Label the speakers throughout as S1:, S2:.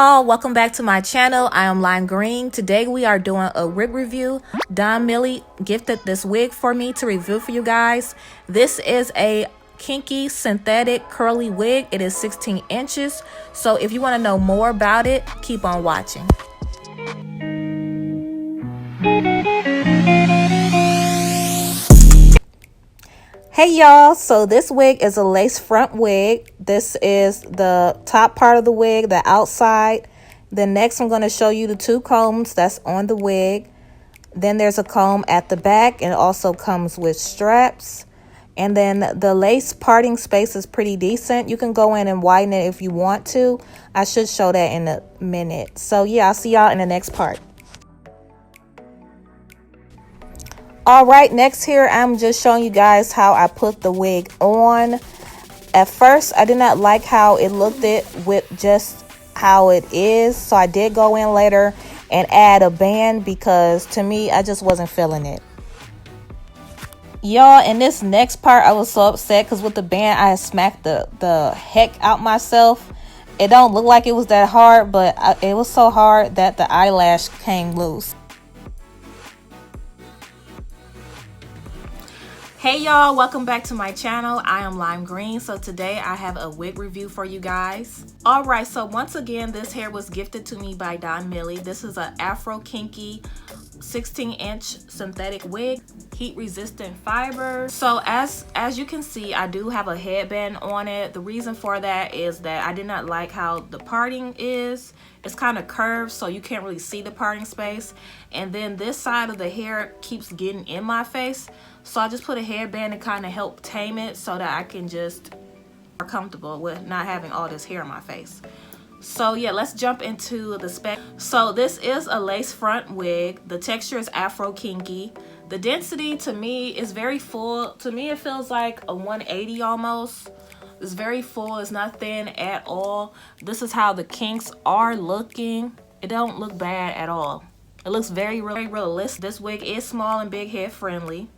S1: Welcome back to my channel. I am Lime Green. Today we are doing a wig review. Donmily gifted this wig for me to review for you guys. This is a kinky synthetic curly wig. It is 16 inches. So if you want to know more about it, keep on watching. Hey y'all, so this wig is a lace front wig. This is the top part of the wig, the outside. Then next I'm going to show you the two combs that's on the wig. Then there's a comb at the back, and it also comes with straps. And then the lace parting space is pretty decent. You can go in and widen it if you want to. I should show that in a minute. So yeah, I'll see y'all in the next part. Alright, next here I'm just showing you guys how I put the wig on. At first I did not like how it looked with just how it is, so I did go in later and add a band because to me I just wasn't feeling it. Y'all, in this next part I was so upset because with the band I had smacked the heck out myself. It don't look like it was that hard, but it was so hard that the eyelash came loose. Hey y'all, welcome back to my channel. I am Lime Green. So today I have a wig review for you guys. Alright, so once again this hair was gifted to me by Donmily. This is an Afro Kinky 16-inch synthetic wig, heat resistant fiber. So as you can see, I do have a headband on it. The reason for that is that I did not like how the parting is. It's kind of curved, so you can't really see the parting space. And then this side of the hair keeps getting in my face. So I just put a headband to kind of help tame it so that I can just be more comfortable with not having all this hair in my face. So yeah, let's jump into the spec. So this is a lace front wig. The texture is Afro Kinky. The density to me is very full. To me it feels like a 180 almost. It's very full. It's not thin at all. This is how the kinks are looking. It don't look bad at all. It looks very realistic. This wig is small and big head friendly.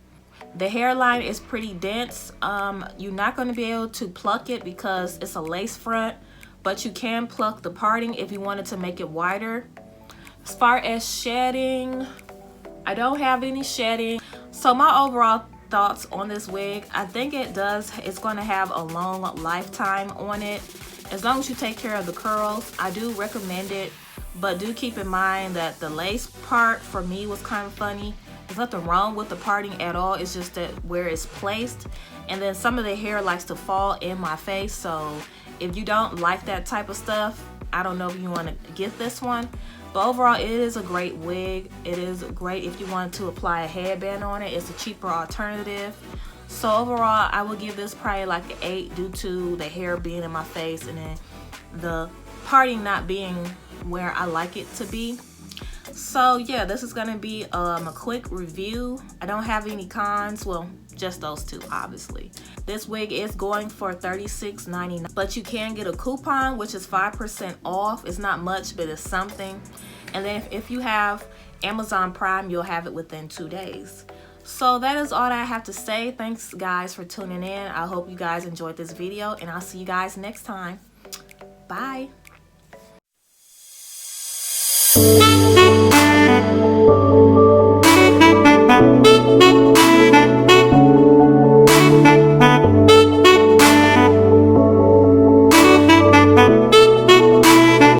S1: The hairline is pretty dense. You're not going to be able to pluck it because it's a lace front, but you can pluck the parting if you wanted to make it wider. As far as shedding, I don't have any shedding. So my overall thoughts on this wig, I think it's going to have a long lifetime on it. As long as you take care of the curls, I do recommend it, but do keep in mind that the lace part for me was kind of funny. There's nothing wrong with the parting at all. It's just that where it's placed, and then some of the hair likes to fall in my face. So if you don't like that type of stuff, I don't know if you want to get this one. But overall, it is a great wig. It is great if you want to apply a headband on it. It's a cheaper alternative. So overall, I would give this probably like an 8 due to the hair being in my face and then the parting not being where I like it to be. So yeah, this is gonna be a quick review. I don't have any cons, well, just those two obviously. This wig is going for $36.99, but you can get a coupon which is 5% off. It's not much, but it's something. And then if you have Amazon Prime, you'll have it within 2 days. So that is all that I have to say. Thanks guys for tuning in. I hope you guys enjoyed this video, and I'll see you guys next time. Bye.